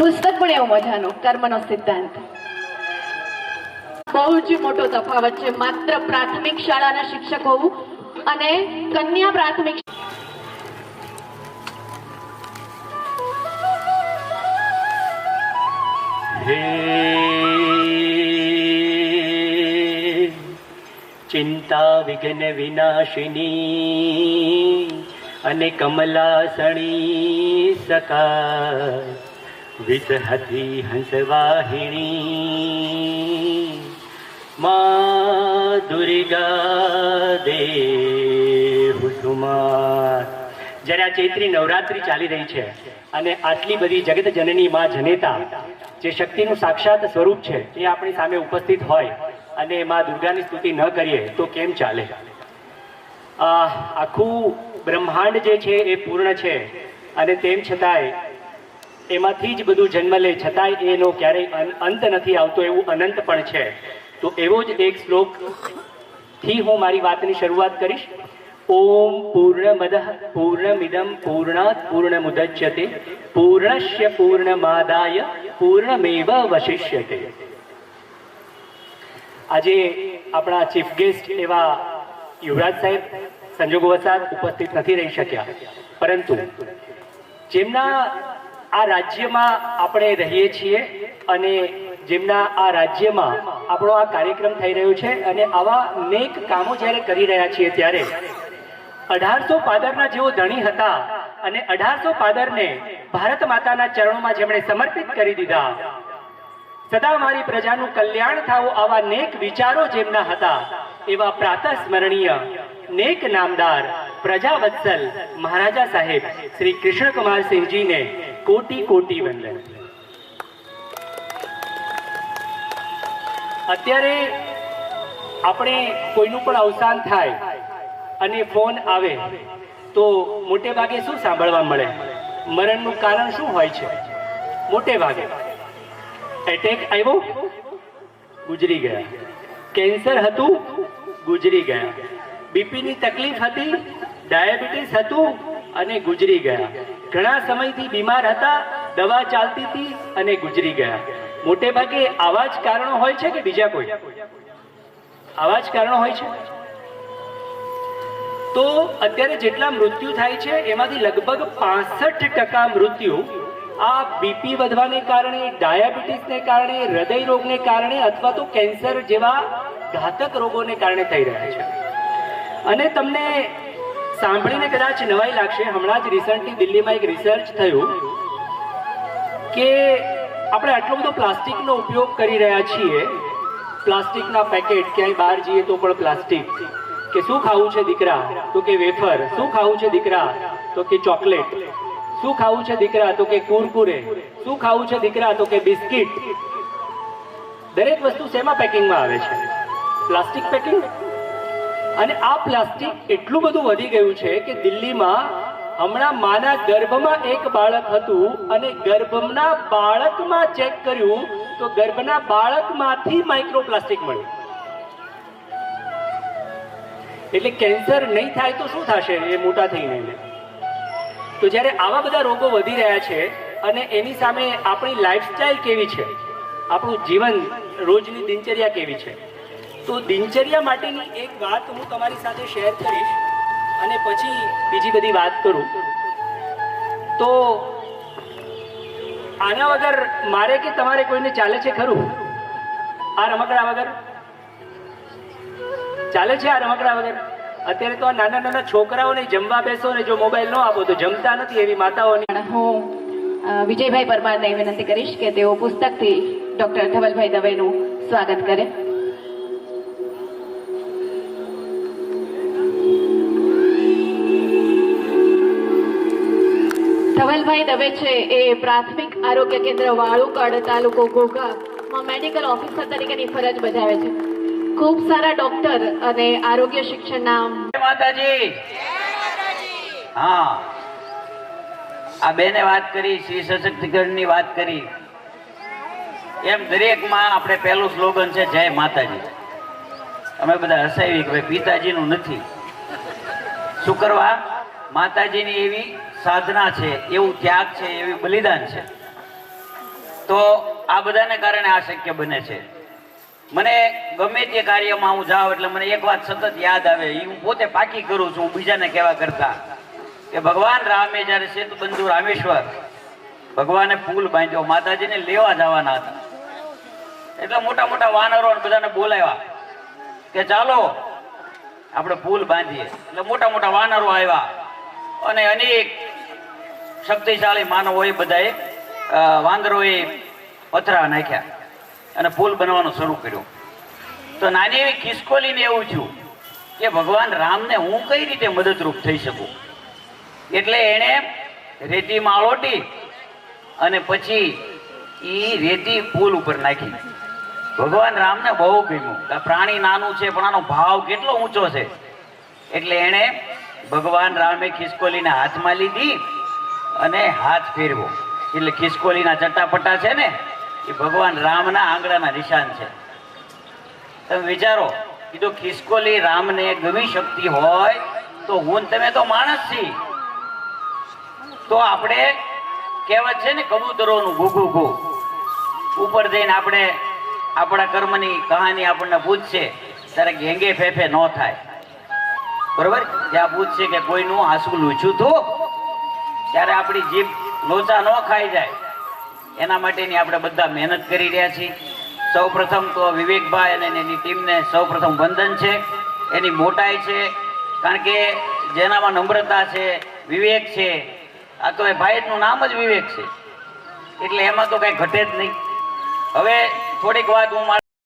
પુસ્તક પણ એવું મજાનું કર્મનો સિદ્ધાંત. બહુ જ મોટો તફાવત છે માત્ર પ્રાથમિક શાળાના શિક્ષક હોવું અને કન્યા પ્રાથમિક. ચિંતા વિઘ્ન વિનાશિની અને કમલાસણી સકા વિદહતી હંસવાહિણી મા દુર્ગા દેહુસુમાર. જ્યારે આ ચૈત્રી નવરાત્રી ચાલી રહી છે અને આટલી બધી જગત જનની માં જનેતા જે શક્તિનું સાક્ષાત સ્વરૂપ છે એ આપણી સામે ઉપસ્થિત હોય અને માં દુર્ગાની સ્તુતિ ન કરીએ તો કેમ ચાલે? આખું બ્રહ્માંડ જે છે એ પૂર્ણ છે અને તેમ છતાંય એમાંથી જ બધું જન્મ લે છતાંય એનો ક્યારેય અંત નથી આવતો, એવું અનંત પણ છે. તો એવો જ એક શ્લોકથી હું મારી વાતની શરૂઆત કરીશ. ઓમ પૂર્ણમદ પૂર્ણમિદમ પૂર્ણાત પૂર્ણમુદચ્યતે પૂર્ણસ્ય પૂર્ણમાદાય પૂર્ણમેવાવશિષ્યતે. આજે આપણા ચીફ ગેસ્ટ એવા યુવરાજ સાહેબ સંજોગવશાત ઉપસ્થિત નથી રહી શક્યા, પરંતુ જેમના આ રાજ્યમાં આપણે રહીએ છીએ અને જેમના આ રાજ્યમાં આપણો આ કાર્યક્રમ થઈ રહ્યો છે અને આવા નેક કામો જ્યારે કરી રહ્યા છીએ ત્યારે 1800 પાદરના જેઓ ધણી હતા અને 1800 પાદરને ભારત માતાના ચરણોમાં જેમણે સમર્પિત કરી દીધા, સદા મારી પ્રજાનું કલ્યાણ થાવું આવા નેક વિચારો જેમના હતા, એવા પ્રાતઃ સ્મરણીય નેક નામદાર પ્રજાવત્સલ મહારાજા સાહેબ શ્રી કૃષ્ણકુમારસિંહજીને કોટી કોટી વંદન. અત્યારે આપણે કોઈનું પણ અવસાન થાય અને ફોન આવે તો મોટે ભાગે શું સાંભળવા મળે? મરણનું કારણ શું હોય છે? મોટે ભાગે એટેક આવ્યો, ગુજરી ગયા. કેન્સર હતું, ગુજરી ગયા. બીપીની તકલીફ હતી, ડાયાબિટીસ હતું અને ગુજરી ગયા. ઘણા સમયથી બીમાર હતા, દવા ચાલતી હતી અને ગુજરી ગયા. મોટે ભાગે આવા જ કારણો હોય છે કે બીજા કોઈ? આવા જ કારણો હોય છે. તો અત્યારે જેટલા મૃત્યુ થાય છે એમાંથી લગભગ 65% મૃત્યુ આ બીપી વધવાને કારણે, ડાયાબિટીસને કારણે, હૃદય રોગને કારણે અથવા તો કેન્સર જેવા ઘાતક રોગોને કારણે થઈ રહ્યા છે. અને તમને સાંભળીને કદાચ નવાઈ લાગશે, હમણાં જ રિસન્ટલી દિલ્હીમાં એક રિસર્ચ થયું કે આપણે આટલો બધો પ્લાસ્ટિકનો ઉપયોગ કરી રહ્યા છીએ. પ્લાસ્ટિકના પેકેટ, ક્યાંય બહાર જઈએ તો પણ પ્લાસ્ટિક. કે શું ખાવું છે દીકરા? તો કે વેફર. શું ખાવું છે દીકરા? તો કે ચોકલેટ. શું ખાવું છે દીકરા? તો કે કુરકુરે. શું ખાવું છે દીકરા? તો કે બિસ્કિટ. દરેક વસ્તુ શેમાં પેકિંગમાં આવે છે? Plastic packing. અને આ પ્લાસ્ટિક એટલું બધું વધી ગયું છે કે દિલ્હીમાં હમણાં માના ગર્ભમાં એક બાળક હતું અને ગર્ભના બાળકમાં ચેક કર્યું તો ગર્ભના બાળકમાંથી માઇક્રોપ્લાસ્ટિક મળ્યું. એટલે કેન્સર નહીં થાય તો શું થશે એ મોટા થઈને? તો જ્યારે આવા બધા રોગો વધી રહ્યા છે અને એની સામે આપણી લાઈફસ્ટાઈલ કેવી છે, આપણું જીવન, રોજની દિનચર્યા કેવી છે, તો દિનચર્યા માટેની એક વાત હું તમારી સાથે શેર કરીશ અને પછી બીજી બધી વાત કરું. તો આના વગર મારે કે તમારે કોઈને ચાલે છે ખરું? આ રમકડા વગર ચાલે છે? આ રમકડા વગર અત્યારે તો આ નાના નાના છોકરાઓને જમવા બેસો ને જો મોબાઈલ ન આપો તો જમતા નથી, એવી માતાઓની. હું વિજયભાઈ પરમારને વિનંતી કરીશ કે તેઓ પુસ્તકથી ડોક્ટર ધવલભાઈ દવેનું સ્વાગત કરે. ધવલભાઈ દવે છે એ પ્રાથમિક આરોગ્ય કેન્દ્ર વાળુકડ, તાલુકો ઘોઘામાં મેડિકલ ઓફિસર તરીકેની ફરજ બજાવે છે. ખૂબ સારા ડોક્ટર અને આરોગ્ય શિક્ષણના. માતાજી. હા, આ બેને વાત કરી, સ્ત્રી સશક્તિકરણની વાત કરી, એમ દરેકમાં આપણે પહેલું સ્લોગન છે જય માતાજી. અમે બધા હસાવી કે ભાઈ પિતાજીનું નથી. શું કરવા? માતાજીની એવી સાધના છે, એવું ત્યાગ છે, એવી બલિદાન છે. તો આ બધાને કારણે આ શક્ય બને છે. મને ગમે તે કાર્યમાં હું જાઉં એટલે મને એક વાત સતત યાદ આવે, એ હું પોતે પાકી કરું છું, હું બીજાને કહેવા કરતા, કે ભગવાન રામે જ્યારે સેતુબંધુ રામેશ્વર ભગવાને પુલ બાંધ્યો, માતાજીને લેવા જવાના હતા, એટલે મોટા મોટા વાનરો બધાને બોલાવ્યા કે ચાલો આપણે પુલ બાંધીએ. એટલે મોટા મોટા વાનરો આવ્યા અને અનેક શક્તિશાળી માનવોએ બધાએ વાંદરોએ પથરા નાખ્યા અને પુલ બનવાનું શરૂ કર્યું. તો નાની એવી ખિસકોલીને એવું થયું કે ભગવાન રામને હું કઈ રીતે મદદરૂપ થઈ શકું. એટલે એણે રેતી માળોટી અને પછી એ રેતી પુલ ઉપર નાખી. ભગવાન રામને બહુ ગમ્યું કે પ્રાણી નાનું છે પણ આનો ભાવ કેટલો ઊંચો છે. એટલે એણે ભગવાન રામે ખિસકોલીને હાથમાં લીધી અને હાથ ફેરવો. એટલે ખિસકોલીના ચટાપટા છે ને એ ભગવાન રામના આંગળાના નિશાન છે. તમે વિચારો, કીધું ખિસકોલી રામને ગમી શકતી હોય તો હું તમે તો માણસ છી, તો આપણે કહેવત છે ને કબૂતરોનું ઘૂ ઘૂ, ઉપર જઈને આપણે આપણા કર્મની કહાની આપણને પૂછશે ત્યારે ઘેંગે ફેફે ન થાય, બરોબર? ત્યાં પૂછશે કે કોઈનું આંસુ લૂછ્યું હતું, ત્યારે આપણી જીભ લોચા ન ખાઈ જાય એના માટેની આપણે બધા મહેનત કરી રહ્યા છીએ. સૌ પ્રથમ તો વિવેકભાઈ અને એની ટીમને સૌ પ્રથમ વંદન છે, એની મોટાઈ છે, કારણ કે જેનામાં નમ્રતા છે, વિવેક છે. આ તો એ ભાઈનું નામ જ વિવેક છે, એટલે એમાં તો કઈ ઘટે જ નહીં. હવે થોડીક વાત હું